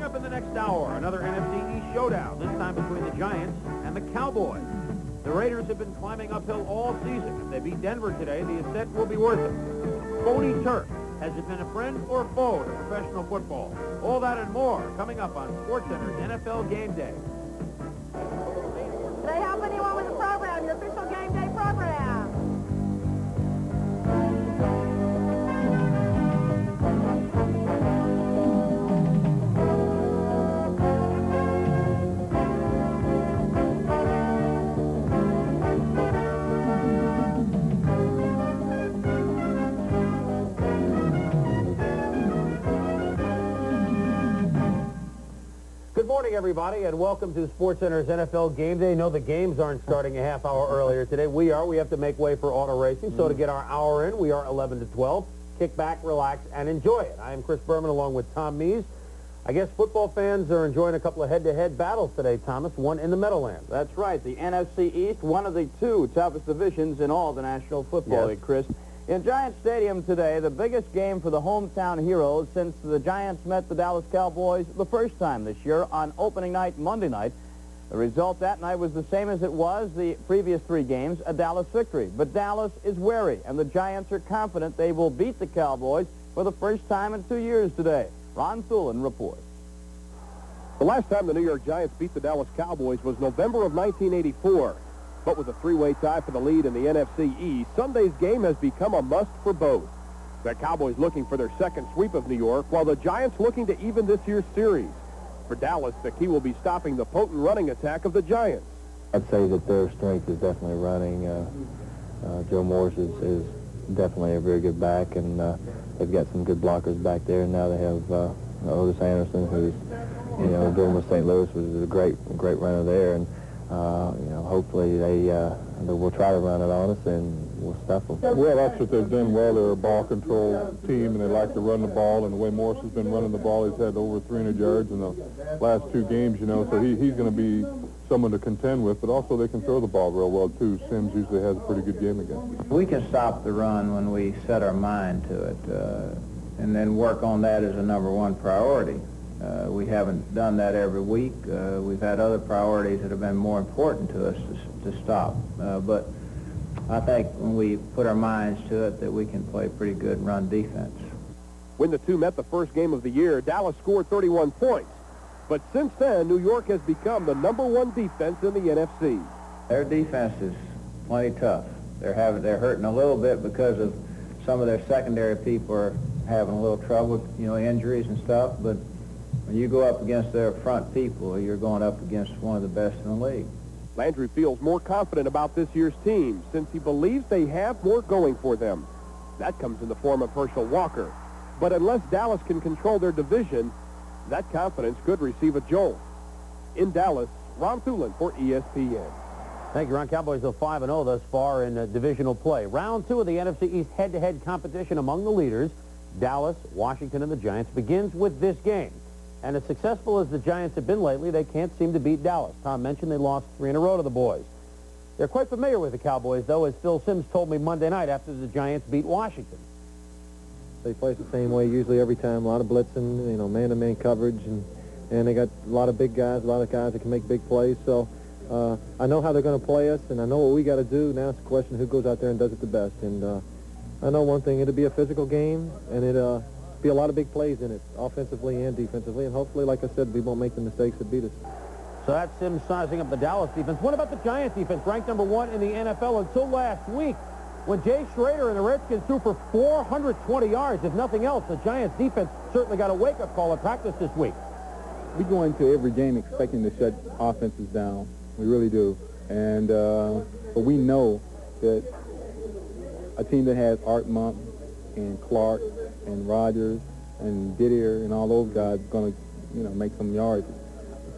up in the next hour, another NFC East showdown, this time between the Giants and the Cowboys. The Raiders have been climbing uphill all season. If they beat Denver today, the ascent will be worth it. Phony turf. Has it been a friend or foe to professional football? All that and more coming up on SportsCenter's NFL Game Day. They help anyone with the program, your official Game Day program. Good morning, everybody, and welcome to SportsCenter's NFL Game Day. No, the games aren't starting a half hour earlier today. We are. We have to make way for auto racing. So to get our hour in, we are 11 to 12. Kick back, relax, and enjoy it. I am Chris Berman along with Tom Mees. I guess football fans are enjoying a couple of head-to-head battles today, Thomas. One in the Meadowlands. That's right. The NFC East, one of the two toughest divisions in all the National Football League, Chris. In Giant Stadium today, the biggest game for the hometown heroes since the Giants met the Dallas Cowboys the first time this year on opening night, Monday night. The result that night was the same as it was the previous three games, a Dallas victory. But Dallas is wary, and the Giants are confident they will beat the Cowboys for the first time in 2 years today. Ron Thulin reports. The last time the New York Giants beat the Dallas Cowboys was November of 1984. But with a three-way tie for the lead in the NFC East, Sunday's game has become a must for both. The Cowboys looking for their second sweep of New York, while the Giants looking to even this year's series. For Dallas, the key will be stopping the potent running attack of the Giants. I'd say that their strength is definitely running. Joe Morris is definitely a very good back, and they've got some good blockers back there. And now they have Otis Anderson, who's, doing with St. Louis, was a great runner there. And hopefully they will try to run it on us and we'll stuff them. Well, that's what they've done well. They're a ball control team and they like to run the ball. And the way Morris has been running the ball, he's had over 300 yards in the last two games, so he's going to be someone to contend with. But also they can throw the ball real well, too. Sims usually has a pretty good game against. We can stop the run when we set our mind to it and then work on that as a number one priority. We haven't done that every week. We've had other priorities that have been more important to us to stop. But I think when we put our minds to it that we can play pretty good run defense. When the two met the first game of the year, Dallas scored 31 points. But since then, New York has become the number one defense in the NFC. Their defense is plenty tough. They're hurting a little bit because of some of their secondary people are having a little trouble, injuries and stuff. But when you go up against their front people, you're going up against one of the best in the league. Landry feels more confident about this year's team since he believes they have more going for them. That comes in the form of Herschel Walker. But unless Dallas can control their division, that confidence could receive a jolt. In Dallas, Ron Thulin for ESPN. Thank you, Ron. Cowboys are 5-0 thus far in divisional play. Round 2 of the NFC East head-to-head competition among the leaders, Dallas, Washington, and the Giants, begins with this game. And as successful as the Giants have been lately, they can't seem to beat Dallas. Tom mentioned they lost 3 in a row to the boys. They're quite familiar with the Cowboys, though, as Phil Simms told me Monday night after the Giants beat Washington. They play the same way usually every time, a lot of blitzing, man-to-man coverage, and they got a lot of big guys, a lot of guys that can make big plays. So I know how they're going to play us, and I know what we got to do. Now it's a question of who goes out there and does it the best. And I know one thing, it'll be a physical game, and it'll be a lot of big plays in it, offensively and defensively, and hopefully, like I said, we won't make the mistakes that beat us. So that's Simms sizing up the Dallas defense. What about the Giants defense, ranked number 1 in the NFL until last week, when Jay Schrader and the Redskins threw for 420 yards? If nothing else, the Giants defense certainly got a wake-up call at practice this week. We go into every game expecting to shut offenses down. We really do. And but we know that a team that has Art Monk and Clark and Rogers and Didier and all those guys going to, make some yards.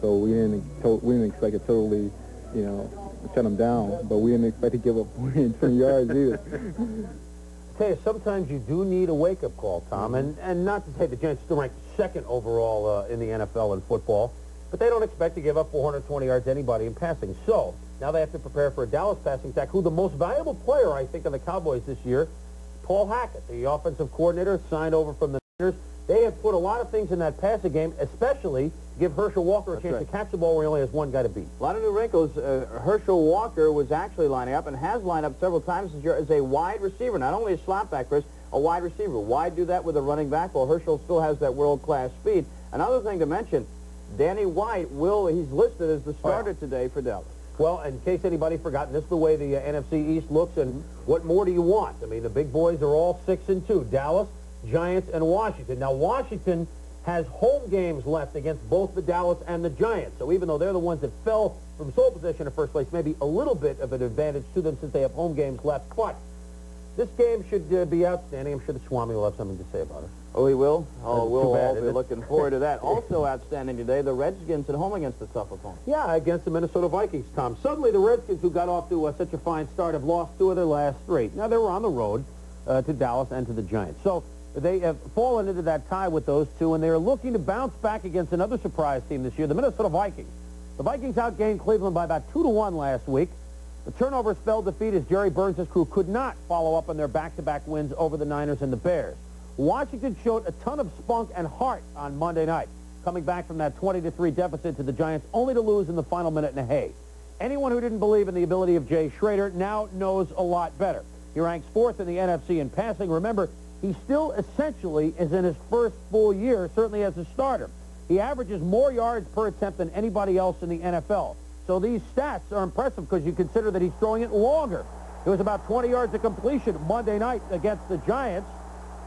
So we didn't expect to totally, shut them down, but we didn't expect to give up 20 yards either. I tell you, sometimes you do need a wake-up call, Tom, and not to say the Giants still ranked 2nd overall in the NFL in football, but they don't expect to give up 420 yards to anybody in passing. So now they have to prepare for a Dallas passing attack, who the most valuable player, I think, of the Cowboys this year, Paul Hackett, the offensive coordinator, signed over from the Niners. They have put a lot of things in that passing game, especially give Herschel Walker a chance to catch the ball where he only has one guy to beat. A lot of new wrinkles. Herschel Walker was actually lining up and has lined up several times this year as a wide receiver, not only a slot back, Chris, a wide receiver. Why do that with a running back? Well, Herschel still has that world-class speed. Another thing to mention, Danny White he's listed as the starter today for Dallas. Well, in case anybody forgotten, this is the way the NFC East looks, and what more do you want? I mean, the big boys are all 6-2, Dallas, Giants, and Washington. Now, Washington has home games left against both the Dallas and the Giants, so even though they're the ones that fell from sole position in first place, maybe a little bit of an advantage to them since they have home games left, but this game should be outstanding. I'm sure the Swami will have something to say about it. Oh, he will? Oh, we'll all be it? looking forward to that. Also outstanding today, the Redskins at home against a tough opponent. Yeah, against the Minnesota Vikings, Tom. Suddenly, the Redskins, who got off to such a fine start, have lost 2 of their last 3. Now, they were on the road to Dallas and to the Giants. So they have fallen into that tie with those 2, and they are looking to bounce back against another surprise team this year, the Minnesota Vikings. The Vikings outgained Cleveland by about 2-1 last week. The turnover spelled defeat as Jerry Burns' crew could not follow up on their back-to-back wins over the Niners and the Bears. Washington showed a ton of spunk and heart on Monday night, coming back from that 20-3 deficit to the Giants, only to lose in the final minute in a hay. Anyone who didn't believe in the ability of Jay Schrader now knows a lot better. He ranks 4th in the NFC in passing. Remember, he still essentially is in his first full year, certainly as a starter. He averages more yards per attempt than anybody else in the NFL. So these stats are impressive because you consider that he's throwing it longer. It was about 20 yards of completion Monday night against the Giants.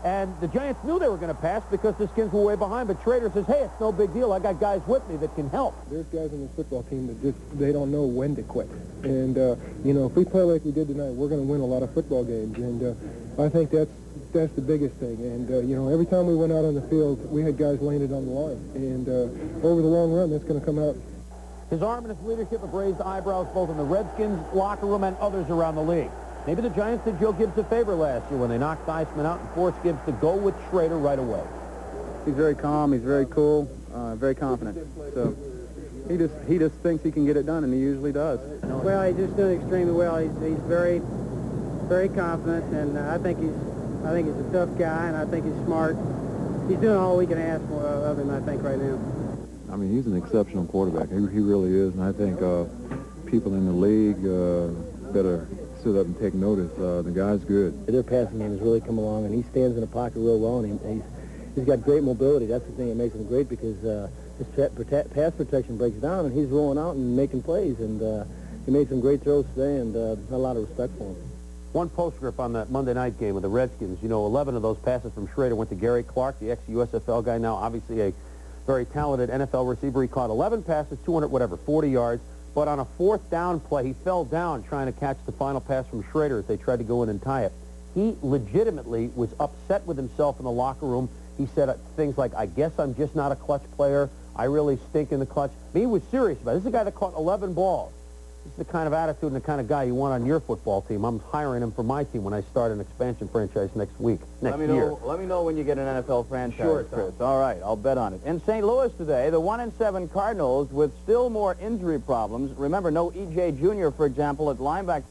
And the Giants knew they were going to pass because the Skins were way behind. But Schrader says, hey, it's no big deal. I got guys with me that can help. There's guys on this football team that they don't know when to quit. And, you know, if we play like we did tonight, we're going to win a lot of football games. And I think that's the biggest thing. And, you know, every time we went out on the field, we had guys laying it on the line. And over the long run, that's going to come out. His arm and his leadership have raised eyebrows both in the Redskins locker room and others around the league. Maybe the Giants did Joe Gibbs a favor last year when they knocked Theismann out and forced Gibbs to go with Schrader right away. He's very calm. He's very cool. Very confident. So he just thinks he can get it done, and he usually does. Well, he's just doing extremely well. He's very, very confident, and I think he's a tough guy, and I think he's smart. He's doing all we can ask for of him, I think, right now. I mean, he's an exceptional quarterback. He really is, and I think people in the league better sit up and take notice. The guy's good. Their passing game has really come along, and he stands in the pocket real well, and he's got great mobility. That's the thing that makes him great because his pass protection breaks down, and he's rolling out and making plays, and he made some great throws today, and a lot of respect for him. One postscript on that Monday night game with the Redskins. You know, 11 of those passes from Schrader went to Gary Clark, the ex-USFL guy, now obviously a very talented NFL receiver. He caught 11 passes, 40 yards. But on a 4th down play, he fell down trying to catch the final pass from Schrader as they tried to go in and tie it. He legitimately was upset with himself in the locker room. He said things like, I guess I'm just not a clutch player. I really stink in the clutch. I mean, he was serious about it. This is a guy that caught 11 balls. This is the kind of attitude and the kind of guy you want on your football team. I'm hiring him for my team when I start an expansion franchise next year. Let me know when you get an NFL franchise, Sure, Chris. All right, I'll bet on it. In St. Louis today, the 1-7 Cardinals with still more injury problems. Remember, no E.J. Jr., for example, at linebacker.